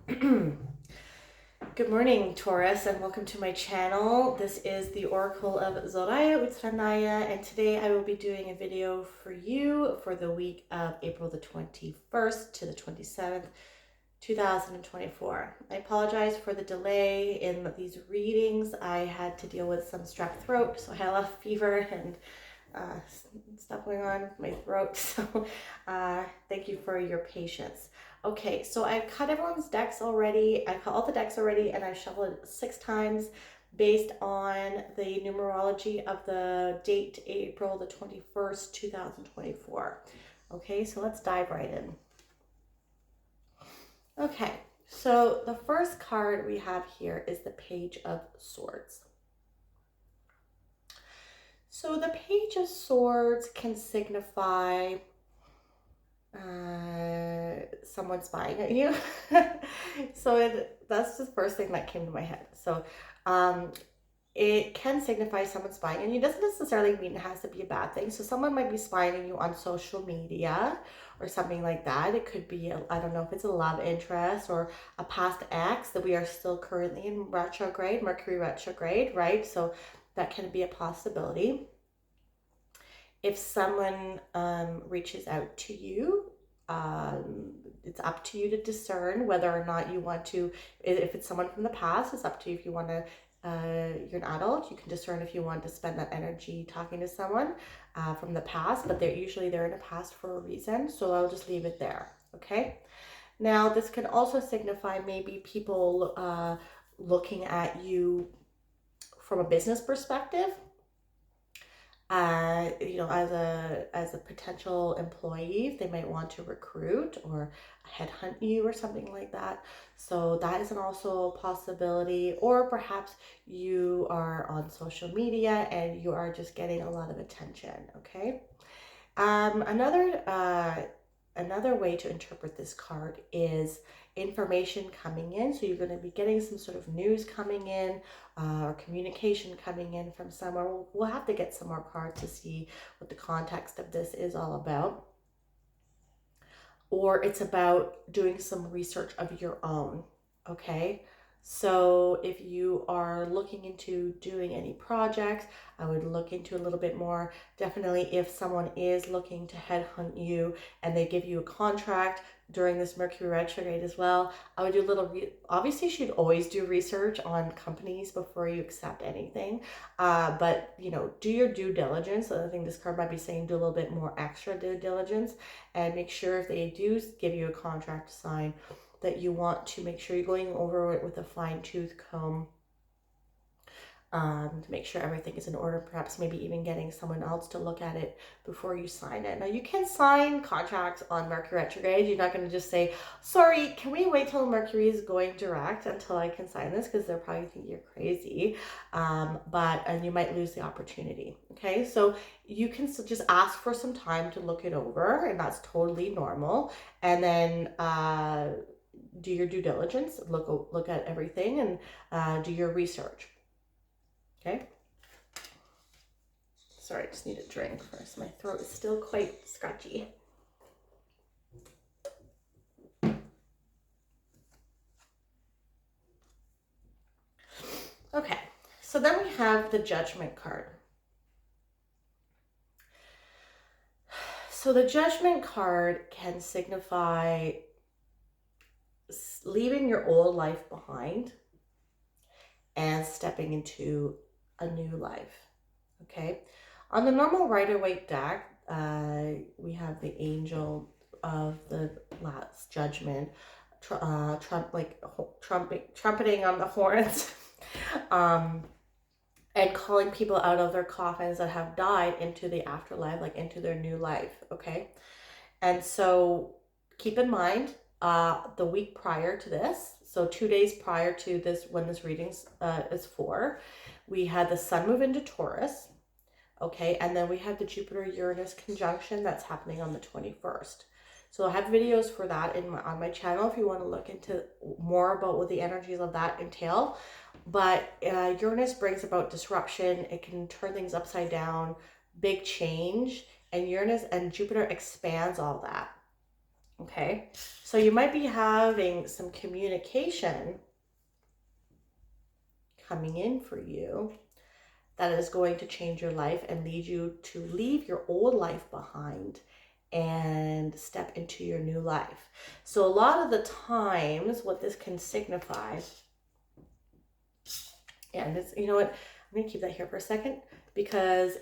Good morning, Taurus, and welcome to my channel. This is the Oracle of Zoraya Utranaya, and today I will be doing a video for you for the week of April the 21st to the 27th, 2024. I apologize for the delay in these readings. I had to deal with some strep throat, so I had a lot of fever and stuff going on with my throat. So thank you for your patience. Okay, so I've cut everyone's decks already. I cut all the decks already, and I've shuffled it 6 times based on the numerology of the date April the 21st, 2024. Okay, so let's dive right in. Okay, so the first card we have here is the Page of Swords. So the Page of Swords can signify someone spying at you. So that's the first thing that came to my head. So it can signify someone spying on you. It doesn't necessarily mean it has to be a bad thing. So someone might be spying on you on social media or something like that. It could be, I don't know if it's a love interest or a past ex that we are still currently in retrograde, Mercury retrograde, right? So that can be a possibility. If someone reaches out to you, it's up to you to discern whether or not you want to, if it's someone from the past, it's up to you if you want to, you're an adult, you can discern if you want to spend that energy talking to someone from the past, but they're usually in the past for a reason, so I'll just leave it there, okay? Now, this can also signify maybe people looking at you from a business perspective. As a potential employee, they might want to recruit or headhunt you or something like that. So that is also a possibility. Or perhaps you are on social media and you are just getting a lot of attention. Okay. Another way to interpret this card is information coming in. So you're going to be getting some sort of news coming in or communication coming in from somewhere. We'll have to get some more cards to see what the context of this is all about. Or it's about doing some research of your own, okay? So if you are looking into doing any projects, I would look into a little bit more. Definitely if someone is looking to headhunt you and they give you a contract during this Mercury retrograde as well, I would do a little, obviously you should always do research on companies before you accept anything. But, do your due diligence. So I think this card might be saying do a little bit more extra due diligence and make sure if they do give you a contract to sign that you want to make sure you're going over it with a fine-tooth comb to make sure everything is in order, perhaps maybe even getting someone else to look at it before you sign it. Now, you can sign contracts on Mercury retrograde. You're not going to just say, sorry, can we wait till Mercury is going direct until I can sign this? Because they'll probably think you're crazy, and you might lose the opportunity. Okay, so you can just ask for some time to look it over, and that's totally normal. And then do your due diligence, look at everything, and do your research. Okay. Sorry, I just need a drink first. My throat is still quite scratchy. Okay, so then we have the Judgment card. So the Judgment card can signify leaving your old life behind and stepping into a new life. Okay, on the normal Rider-Waite deck, we have the Angel of the Last Judgment, trumpeting on the horns, and calling people out of their coffins that have died into the afterlife, like into their new life. Okay, and so keep in mind the week prior to this, so 2 days prior to this, when this reading is for, we had the Sun move into Taurus. Okay, and then we have the Jupiter-Uranus conjunction that's happening on the 21st. So I have videos for that on my channel if you want to look into more about what the energies of that entail. But Uranus brings about disruption. It can turn things upside down, big change, and Uranus and Jupiter expands all that. Okay, so you might be having some communication coming in for you that is going to change your life and lead you to leave your old life behind and step into your new life. So a lot of the times what this can signify, and it's, you know what, I'm gonna keep that here for a second, because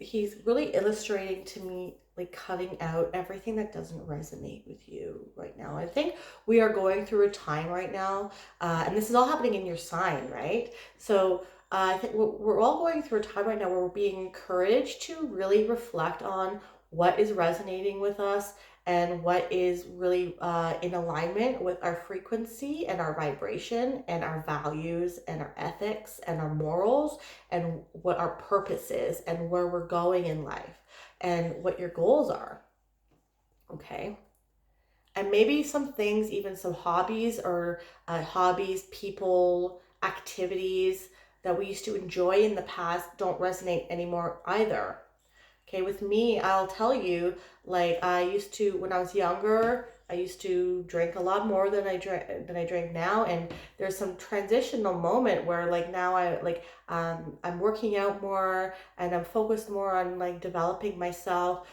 he's really illustrating to me like cutting out everything that doesn't resonate with you right now. I think we are going through a time right now, and this is all happening in your sign, right? So I think we're all going through a time right now where we're being encouraged to really reflect on what is resonating with us and what is really in alignment with our frequency and our vibration and our values and our ethics and our morals and what our purpose is and where we're going in life and what your goals are. Okay. And maybe some things, even some hobbies or people, activities that we used to enjoy in the past don't resonate anymore either. Okay, with me, I'll tell you, like I used to, when I was younger, I used to drink a lot more than I drink now, and there's some transitional moment where like now I'm working out more and I'm focused more on like developing myself,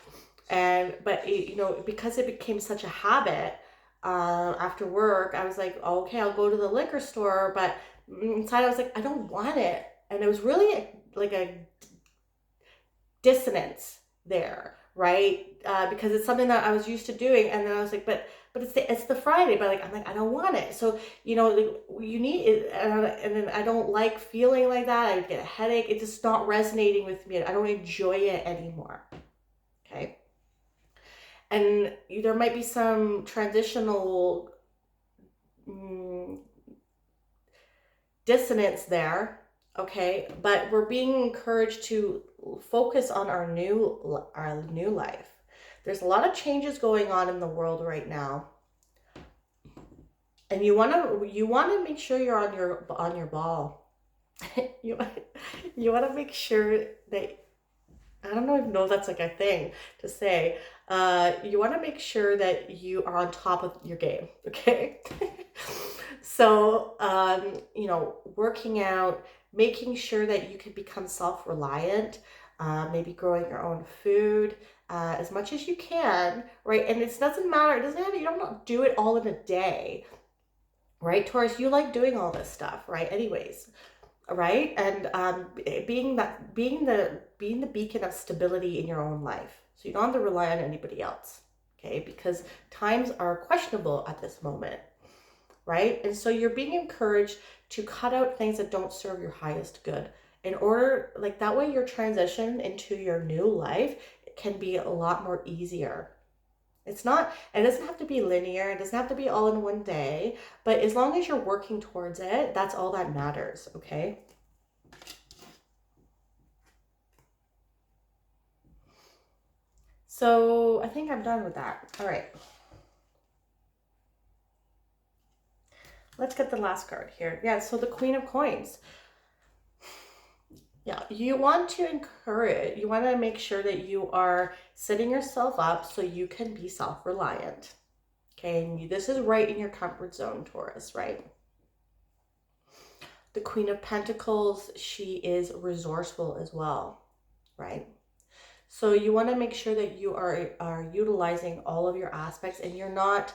and but you know, because it became such a habit, after work I was like, oh, okay, I'll go to the liquor store, but inside I was like, I don't want it, and it was really like a dissonance there, right? Because it's something that I was used to doing, and then I was like, but it's the Friday, but like I'm like, I don't want it. So you know, like, you need it, and then I don't like feeling like that. I get a headache. It's just not resonating with me. I don't enjoy it anymore. Okay, and there might be some transitional dissonance there. Okay, but we're being encouraged to focus on our new life. There's a lot of changes going on in the world right now, and you want to make sure you're on your ball. you you want to make sure that, I don't even know if that's like a thing to say. You want to make sure that you are on top of your game, okay? So, you know, working out, making sure that you can become self-reliant, maybe growing your own food, as much as you can, right? And it doesn't matter. It doesn't have, you don't do it all in a day, right? Taurus, you like doing all this stuff, right? Anyways, right? And being the beacon of stability in your own life, so you don't have to rely on anybody else, okay? Because times are questionable at this moment, right? And so you're being encouraged to cut out things that don't serve your highest good, in order, like that way your transition into your new life can be a lot more easier. It's not, it doesn't have to be linear, it doesn't have to be all in one day, but as long as you're working towards it, that's all that matters, okay? So I think I'm done with that. All right. Let's get the last card here. Yeah, so the Queen of Coins. Yeah, you want to make sure that you are setting yourself up so you can be self-reliant. Okay, and this is right in your comfort zone, Taurus, right? The Queen of Pentacles, she is resourceful as well, right? So you want to make sure that you are utilizing all of your aspects, and you're not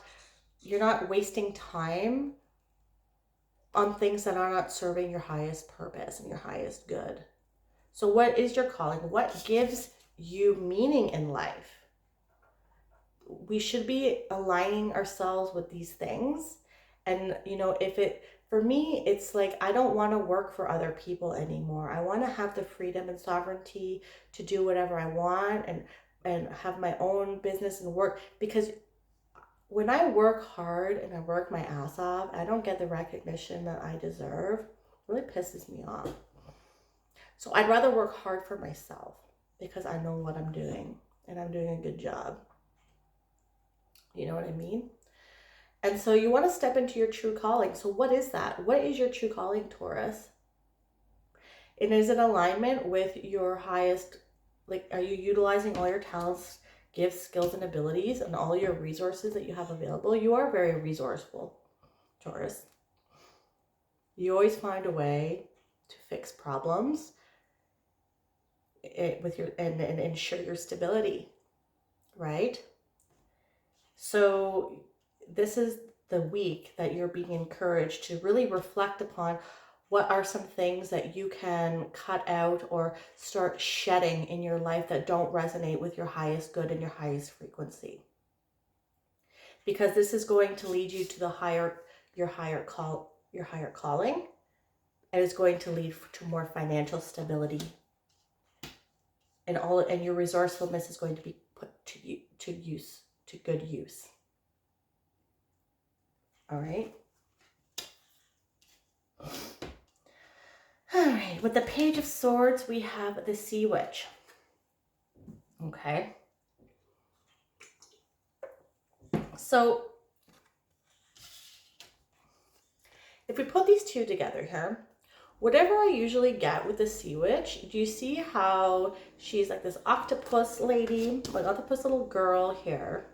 wasting time on things that are not serving your highest purpose and your highest good. So what is your calling? What gives you meaning in life? We should be aligning ourselves with these things. And, you know, for me, it's like, I don't want to work for other people anymore. I want to have the freedom and sovereignty to do whatever I want, and have my own business and work, because when I work hard and I work my ass off, I don't get the recognition that I deserve. It really pisses me off. So I'd rather work hard for myself, because I know what I'm doing and I'm doing a good job. You know what I mean? And so you want to step into your true calling. So what is that? What is your true calling, Taurus? And is it alignment with your highest, like, are you utilizing all your talents gifts, skills, and abilities and all your resources that you have available. You are very resourceful, Taurus. You always find a way to fix problems with your and ensure your stability, right? So this is the week that you're being encouraged to really reflect upon what are some things that you can cut out or start shedding in your life that don't resonate with your highest good and your highest frequency. Because this is going to lead you to your higher calling, and it's going to lead to more financial stability. And your resourcefulness is going to be put to good use. All right. All right. With the Page of Swords, we have the Sea Witch. Okay. So if we put these two together here, whatever I usually get with the Sea Witch, do you see how she's like this octopus lady, like octopus little girl here?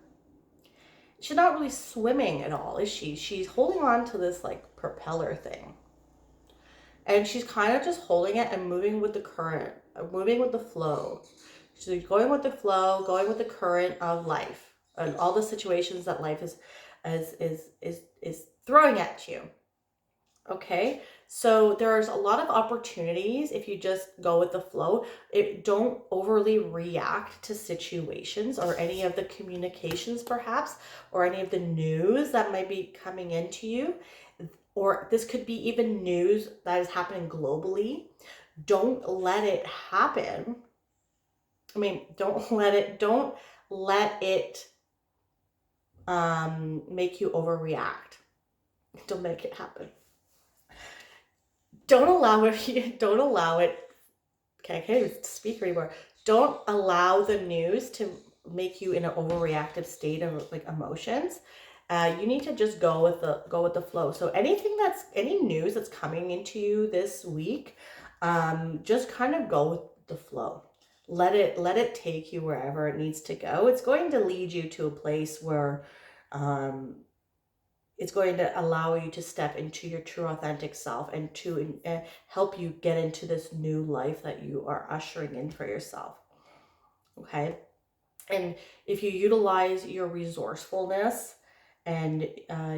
She's not really swimming at all, is she? She's holding on to this like propeller thing. And she's kind of just holding it and moving with the current, moving with the flow. She's going with the flow, going with the current of life and all the situations that life is throwing at you. Okay, so there's a lot of opportunities if you just go with the flow. Don't overly react to situations or any of the communications perhaps, or any of the news that might be coming into you. Or this could be even news that is happening globally. Don't let it happen. I mean, don't let it make you overreact. Don't make it happen. Don't allow it. Okay, I can't even speak anymore. Don't allow the news to make you in an overreactive state of like emotions. You need to just go with the flow. So any news that's coming into you this week, just kind of go with the flow. Let it take you wherever it needs to go. It's going to lead you to a place where it's going to allow you to step into your true authentic self and to help you get into this new life that you are ushering in for yourself. Okay. And if you utilize your resourcefulness and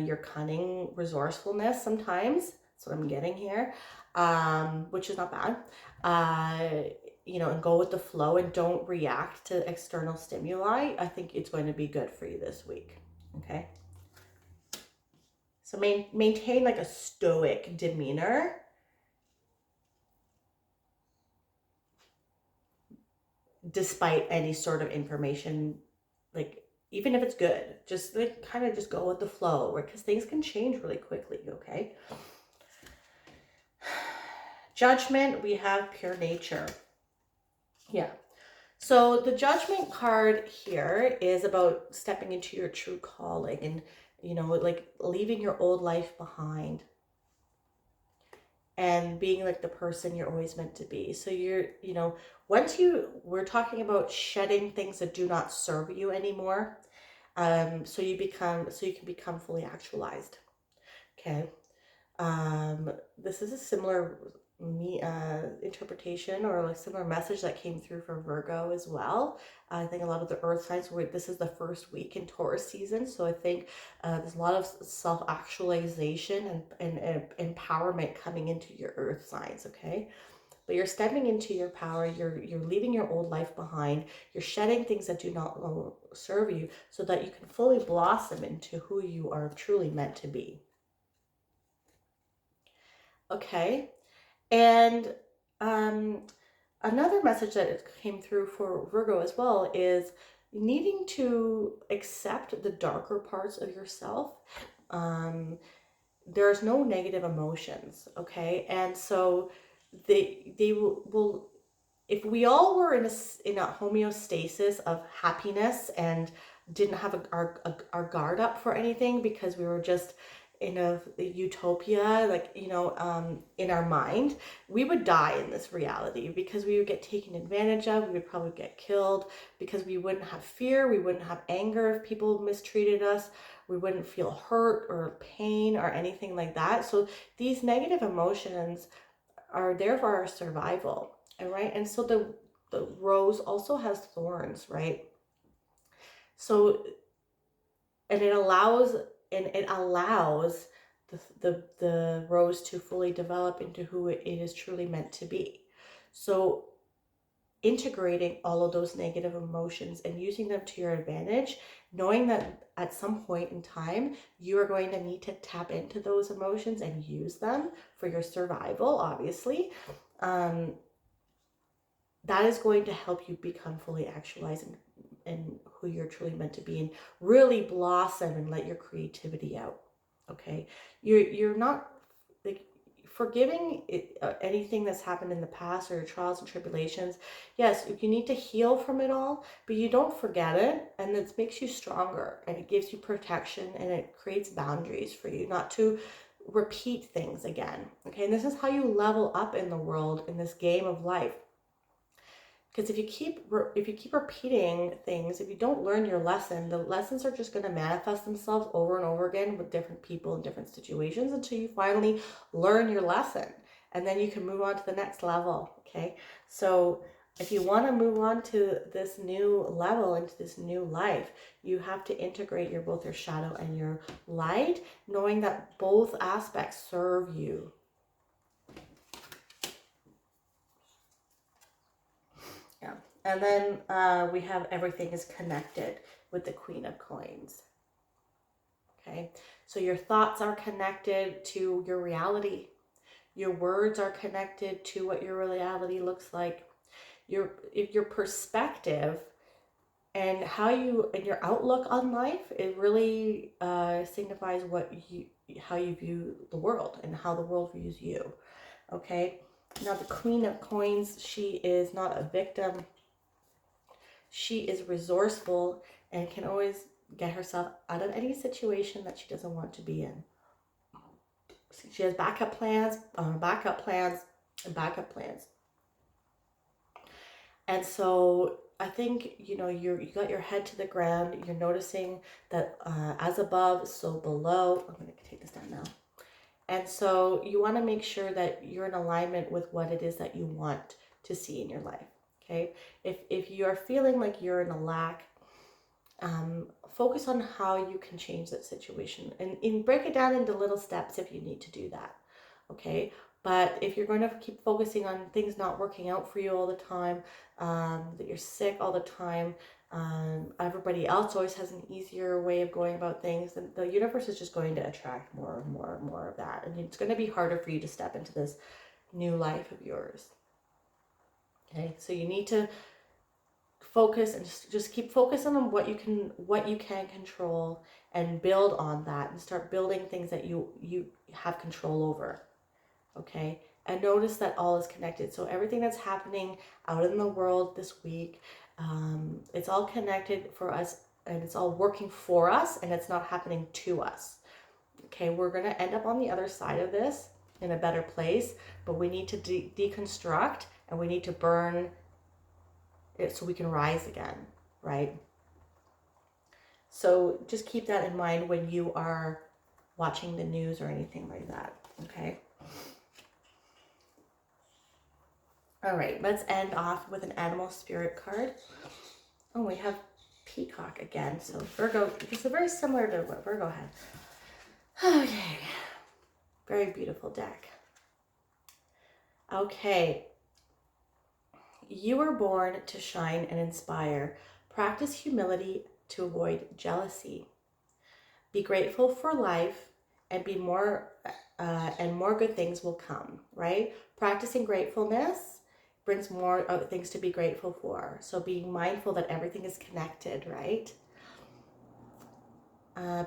your cunning resourcefulness sometimes, that's what I'm getting here, which is not bad, and go with the flow and don't react to external stimuli, I think it's going to be good for you this week. Okay. So maintain like a stoic demeanor. Despite any sort of information, like even if it's good, just like kind of just go with the flow, because things can change really quickly, okay? Judgment, we have pure nature. Yeah. So the Judgment card here is about stepping into your true calling and, like leaving your old life behind and being like the person you're always meant to be. So we're talking about shedding things that do not serve you anymore. So you can become fully actualized. Okay. This is a similar interpretation or like similar message that came through for Virgo as well. I think a lot of the earth signs this is the first week in Taurus season, so I think there's a lot of self-actualization and empowerment coming into your earth signs. Okay, but you're stepping into your power. You're leaving your old life behind. You're shedding things that do not serve you, so that you can fully blossom into who you are truly meant to be. Okay. And another message that came through for Virgo as well is needing to accept the darker parts of yourself. There's no negative emotions, okay? And so they will if we all were in a homeostasis of happiness and didn't have our guard up for anything because we were just in a utopia, like, in our mind, we would die in this reality because we would get taken advantage of. We would probably get killed because we wouldn't have fear. We wouldn't have anger if people mistreated us. We wouldn't feel hurt or pain or anything like that. So these negative emotions are there for our survival, right? And so the rose also has thorns, right? So and it allows the rose to fully develop into who it is truly meant to be. So integrating all of those negative emotions and using them to your advantage, knowing that at some point in time you are going to need to tap into those emotions and use them for your survival, obviously, that is going to help you become fully actualized and who you're truly meant to be, and really blossom and let your creativity out. Okay, you're not like forgiving anything that's happened in the past or your trials and tribulations. Yes, you need to heal from it all, but you don't forget it, and it makes you stronger, and it gives you protection, and it creates boundaries for you not to repeat things again. Okay, and this is how you level up in the world, in this game of life. Because if you keep repeating things, if you don't learn your lesson, the lessons are just going to manifest themselves over and over again with different people and different situations until you finally learn your lesson, and then you can move on to the next level. Okay, so if you want to move on to this new level, into this new life, you have to integrate both your shadow and your light, knowing that both aspects serve you. Yeah. And then we have everything is connected with the Queen of Coins. Okay. So your thoughts are connected to your reality. Your words are connected to what your reality looks like. Your perspective and your outlook on life, it really signifies how you view the world and how the world views you. Okay. Now the Queen of Coins, she is not a victim. She is resourceful and can always get herself out of any situation that she doesn't want to be in. She has backup plans, backup plans, and backup plans. And so I think, you got your head to the ground. You're noticing that as above, so below. I'm going to take this down now. And so you want to make sure that you're in alignment with what it is that you want to see in your life. Okay, if you are feeling like you're in a lack, focus on how you can change that situation, and break it down into little steps if you need to do that. Okay, but if you're going to keep focusing on things not working out for you all the time, that you're sick all the time, everybody else always has an easier way of going about things, then the universe is just going to attract more and more and more of that, and it's going to be harder for you to step into this new life of yours. Okay, so you need to focus and just keep focusing on what you can control, and build on that, and start building things that you have control over. Okay, and notice that all is connected. So everything that's happening out in the world this week, it's all connected for us, and it's all working for us, and it's not happening to us. Okay, we're going to end up on the other side of this in a better place, but we need to deconstruct, and we need to burn it so we can rise again, right? So just keep that in mind when you are watching the news or anything like that, okay? All right, let's end off with an animal spirit card. Oh, we have Peacock again. So Virgo, this is very similar to what Virgo had. Okay, very beautiful deck. Okay. You were born to shine and inspire. Practice humility to avoid jealousy. Be grateful for life, and more good things will come, right? Practicing gratefulness brings more things to be grateful for. So being mindful that everything is connected, right?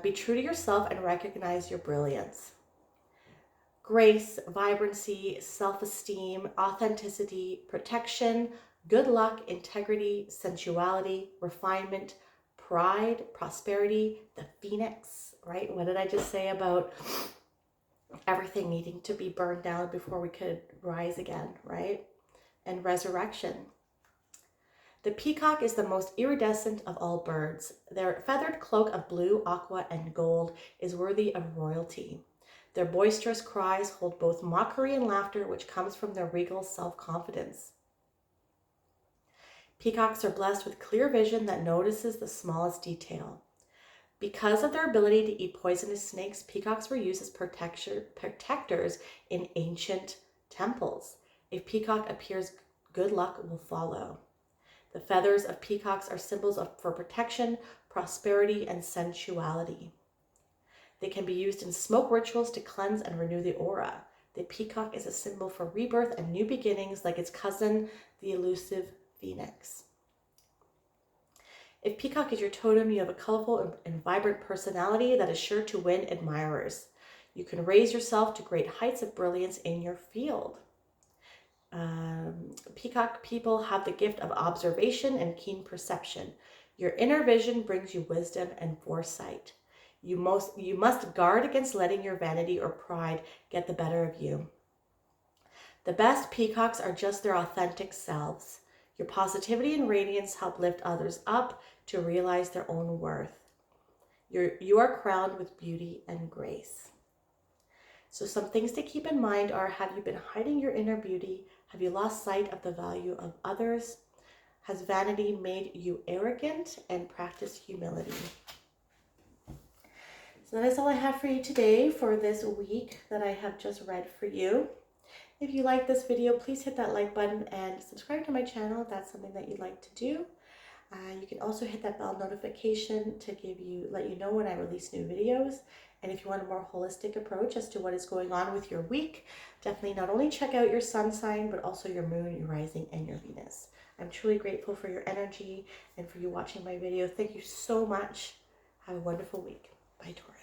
Be true to yourself and recognize your brilliance. Grace, vibrancy, self-esteem, authenticity, protection, good luck, integrity, sensuality, refinement, pride, prosperity, the phoenix, right? What did I just say about everything needing to be burned down before we could rise again, right? And resurrection. The peacock is the most iridescent of all birds. Their feathered cloak of blue, aqua, and gold is worthy of royalty. Their boisterous cries hold both mockery and laughter, which comes from their regal self-confidence. Peacocks are blessed with clear vision that notices the smallest detail. Because of their ability to eat poisonous snakes, peacocks were used as protectors in ancient temples. If peacock appears, good luck will follow. The feathers of peacocks are symbols for protection, prosperity, and sensuality. They can be used in smoke rituals to cleanse and renew the aura. The peacock is a symbol for rebirth and new beginnings, like its cousin, the elusive phoenix. If peacock is your totem, you have a colorful and vibrant personality that is sure to win admirers. You can raise yourself to great heights of brilliance in your field. Peacock people have the gift of observation and keen perception. Your inner vision brings you wisdom and foresight. You must guard against letting your vanity or pride get the better of you. The best peacocks are just their authentic selves. Your positivity and radiance help lift others up to realize their own worth. You are crowned with beauty and grace. So some things to keep in mind are, have you been hiding your inner beauty? Have you lost sight of the value of others? Has vanity made you arrogant? And practice humility. So that is all I have for you today for this week that I have just read for you. If you like this video, please hit that like button and subscribe to my channel if that's something that you'd like to do. You can also hit that bell notification to let you know when I release new videos. And if you want a more holistic approach as to what is going on with your week, definitely not only check out your sun sign, but also your moon, your rising, and your Venus. I'm truly grateful for your energy and for you watching my video. Thank you so much. Have a wonderful week. Bye, Taurus.